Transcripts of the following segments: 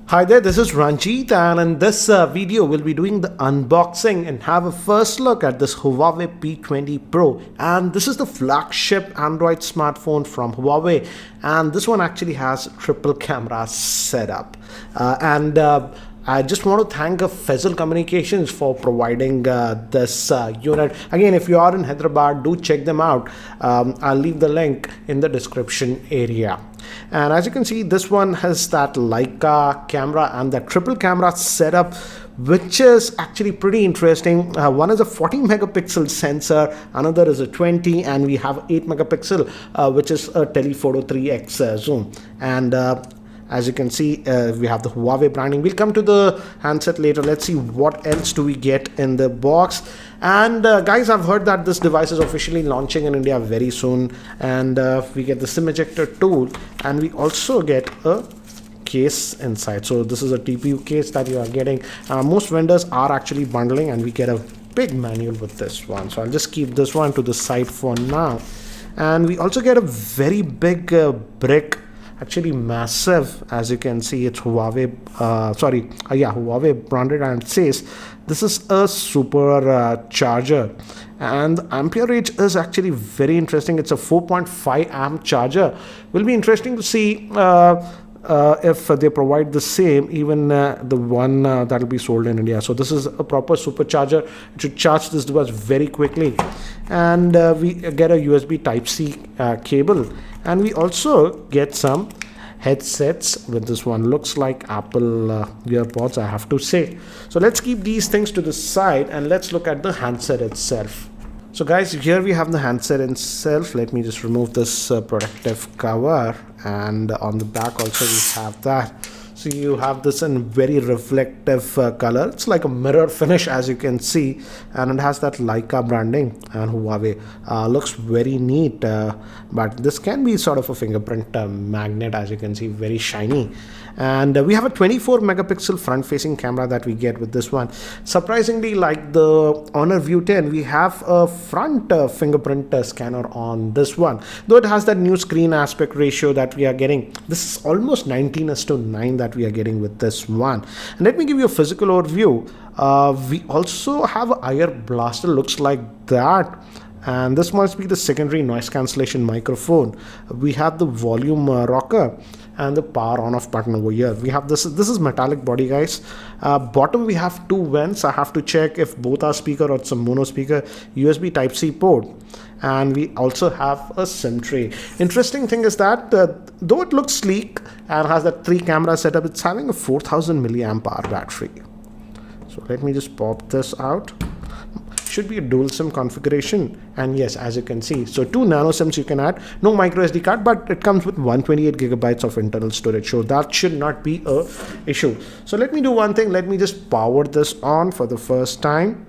Hi there, this is Ranjit, and in this video we'll be doing the unboxing and have a first look at this Huawei P20 Pro. And this is the flagship Android smartphone from Huawei, and this one actually has triple camera setup. I just want to thank Faisal Communications for providing this unit. Again, if you are in Hyderabad, do check them out. I'll leave the link in the description area. And as you can see, this one has that Leica camera and the triple camera setup, which is actually pretty interesting. One is a 40 megapixel sensor, another is a 20, and we have 8 megapixel, which is a telephoto 3x zoom. And as you can see, we have the Huawei branding. We'll come to the handset later. Let's see what else do we get in the box. And guys, I've heard that this device is officially launching in India very soon. And we get the SIM ejector tool, and we also get a case inside. So this is a TPU case that you are getting. Most vendors are actually bundling, and we get a big manual with this one. So I'll just keep this one to the side for now. And we also get a very big brick. Actually massive. As you can see, it's Huawei Huawei branded, and it says this is a super charger, and the ampere range is actually very interesting. It's a 4.5 amp charger. Will be interesting to see if they provide the same, even the one that will be sold in India. So this is a proper supercharger. It should charge this device very quickly. And we get a USB Type-C cable, and we also get some headsets with this one. Looks like Apple earpods, I have to say. So let's keep these things to the side and let's look at the handset itself. So guys, here we have the handset itself. Let me just remove this protective cover, and on the back also we have that. So you have this in very reflective color. It's like a mirror finish, as you can see, and it has that Leica branding and Huawei. Looks very neat, but this can be sort of a fingerprint magnet, as you can see, very shiny. And we have a 24 megapixel front facing camera that we get with this one. Surprisingly, like the Honor View 10, we have a front fingerprint scanner on this one, though it has that new screen aspect ratio that we are getting. This is almost 19:9 that we are getting with this one. And let me give you a physical overview. We also have an IR blaster, looks like that, and this must be the secondary noise cancellation microphone. We have the volume rocker and the power on off button over here. We have this is metallic body, guys. Bottom we have two vents. I have to check if both are speaker or it's a mono speaker. USB Type-C port, and we also have a SIM tray. Interesting thing is that though it looks sleek and has that 3 camera setup, it's having a 4000 milliamp hour battery. So let me just pop this out. Should be a dual SIM configuration, and yes, as you can see, so 2 nano SIMs you can add. No micro SD card, but it comes with 128 gigabytes of internal storage, so that should not be a issue. So let me do one thing. Let me just power this on for the first time.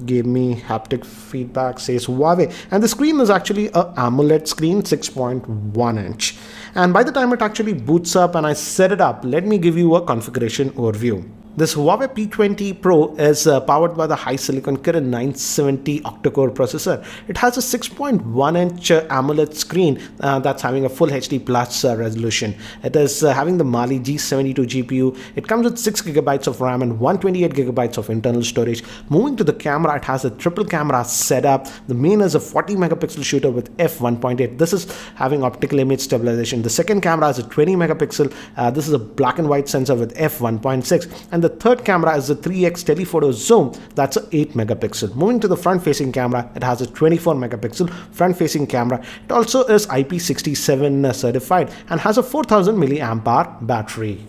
Gave me haptic feedback, says Huawei, and the screen is actually a AMOLED screen, 6.1 inch. And by the time it actually boots up and I set it up, let me give you a configuration overview. This Huawei P20 Pro is powered by the HiSilicon Kirin 970 octa-core processor. It has a 6.1 inch AMOLED screen that's having a full HD plus resolution. It is having the Mali G72 GPU. It comes with 6 gigabytes of RAM and 128 gigabytes of internal storage. Moving to the camera, it has a triple camera setup. The main is a 40 megapixel shooter with f1.8. This is having optical image stabilization. The second camera is a 20 megapixel. This is a black and white sensor with f1.6. And the third camera is a 3x telephoto zoom, that's a 8 megapixel. Moving to the front facing camera, it has a 24 megapixel front facing camera. It also is IP67 certified and has a 4000 milliamp hour battery.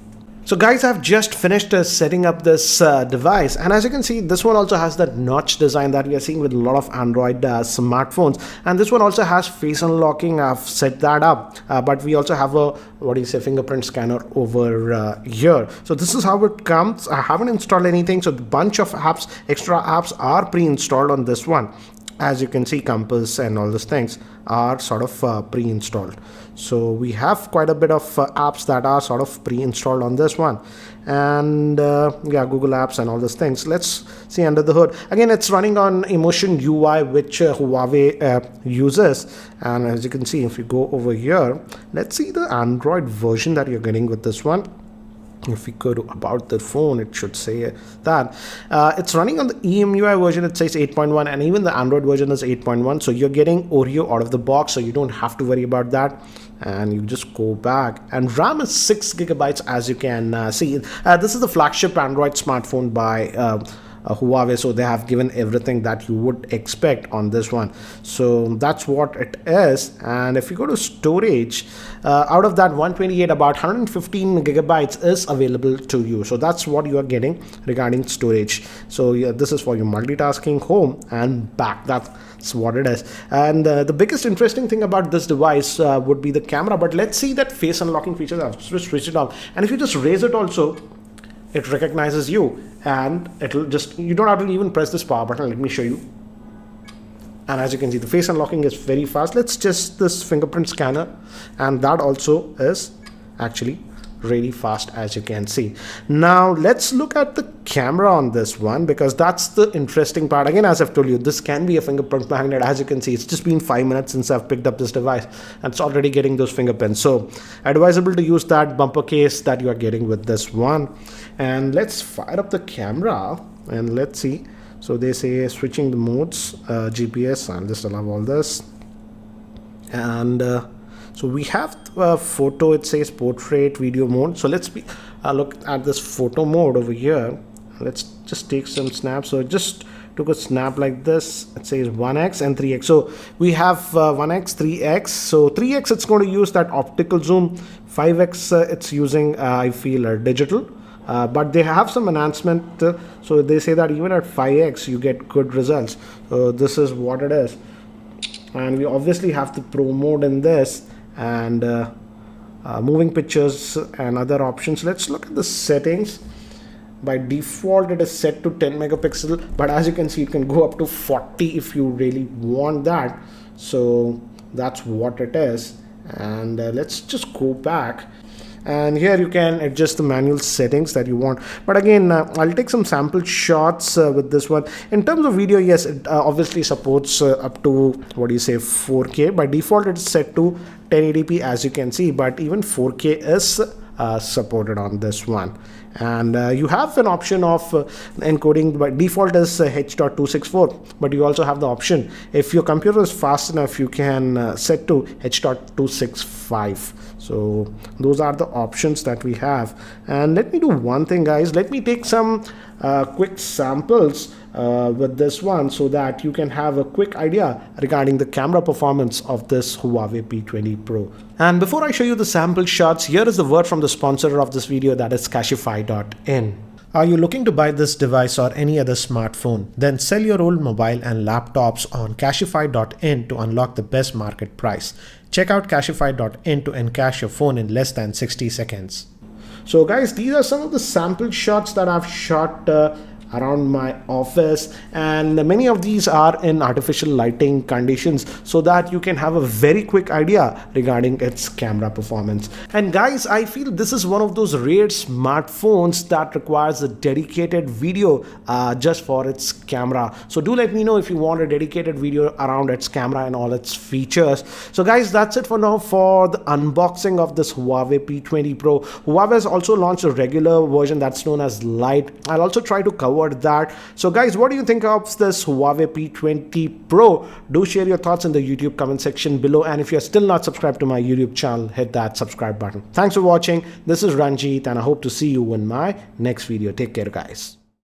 So guys, I've just finished setting up this device, and as you can see, this one also has that notch design that we are seeing with a lot of Android smartphones, and this one also has face unlocking. I've set that up, but we also have a fingerprint scanner over here. So this is how it comes. I haven't installed anything, so a bunch of apps, extra apps are pre-installed on this one. As you can see, Compass and all those things are sort of pre-installed. So we have quite a bit of apps that are sort of pre-installed on this one, and yeah, Google Apps and all those things. Let's see under the hood. Again, it's running on Emotion UI, which Huawei uses. And as you can see, if you go over here, let's see the Android version that you're getting with this one. if we go to about the phone, it should say that it's running on the EMUI version. It says 8.1, and even the Android version is 8.1. So you're getting Oreo out of the box, so you don't have to worry about that. And you just go back, and RAM is 6 gigabytes, as you can see. This is the flagship Android smartphone by Huawei, so they have given everything that you would expect on this one. So that's what it is. And if you go to storage, out of that 128, about 115 gigabytes is available to you. So that's what you are getting regarding storage. So yeah, this is for your multitasking, home and back. That's what it is. And the biggest interesting thing about this device would be the camera. But let's see that face unlocking feature. I'll switch it off, and if you just raise it also, it recognizes you, and it'll just, you don't have to even press this power button. Let me show you. And as you can see, the face unlocking is very fast. Let's just this fingerprint scanner, and that also is actually really fast, as you can see. Now let's look at the camera on this one, because that's the interesting part. Again, as I've told you, this can be a fingerprint magnet. As you can see, it's just been 5 minutes since I've picked up this device, and it's already getting those fingerprints. So advisable to use that bumper case that you are getting with this one. And let's fire up the camera and let's see. So they say switching the modes, GPS. I'll just allow all this. And so we have photo, it says portrait, video mode. So let's look at this photo mode over here. Let's just take some snaps. So just took a snap like this. It says 1x and 3x. So we have 1x, 3x. So 3x, it's going to use that optical zoom. 5x, it's using, I feel, digital. But they have some enhancement. So they say that even at 5x, you get good results. So this is what it is. And we obviously have the pro mode in this, and moving pictures and other options. Let's look at the settings. By default, it is set to 10 megapixel, but as you can see, it can go up to 40 if you really want that. So that's what it is. And let's just go back. And here you can adjust the manual settings that you want. But again, I'll take some sample shots with this one. In terms of video, yes, it obviously supports up to, what do you say, 4K. By default, it's set to 1080p, as you can see, but even 4K is supported on this one. And you have an option of encoding. By default is H.264, but you also have the option, if your computer is fast enough, you can set to H.265. So those are the options that we have. And let me do one thing, guys. Let me take some quick samples with this one, so that you can have a quick idea regarding the camera performance of this Huawei P20 Pro. And before I show you the sample shots, here is the word from the sponsor of this video, that is Cashify.in. Are you looking to buy this device or any other smartphone? Then sell your old mobile and laptops on Cashify.in to unlock the best market price. Check out Cashify.in to encash your phone in less than 60 seconds. So guys, these are some of the sample shots that I've shot around my office, and many of these are in artificial lighting conditions, so that you can have a very quick idea regarding its camera performance. And guys, I feel this is one of those rare smartphones that requires a dedicated video just for its camera. So do let me know if you want a dedicated video around its camera and all its features. So guys, that's it for now for the unboxing of this Huawei P20 Pro. Huawei has also launched a regular version that's known as Lite. I'll also try to cover that. So guys, what do you think of this Huawei P20 Pro? Do share your thoughts in the YouTube comment section below, and if you're still not subscribed to my YouTube channel, hit that subscribe button. Thanks for watching. This is Ranjit, and I hope to see you in my next video. Take care, guys.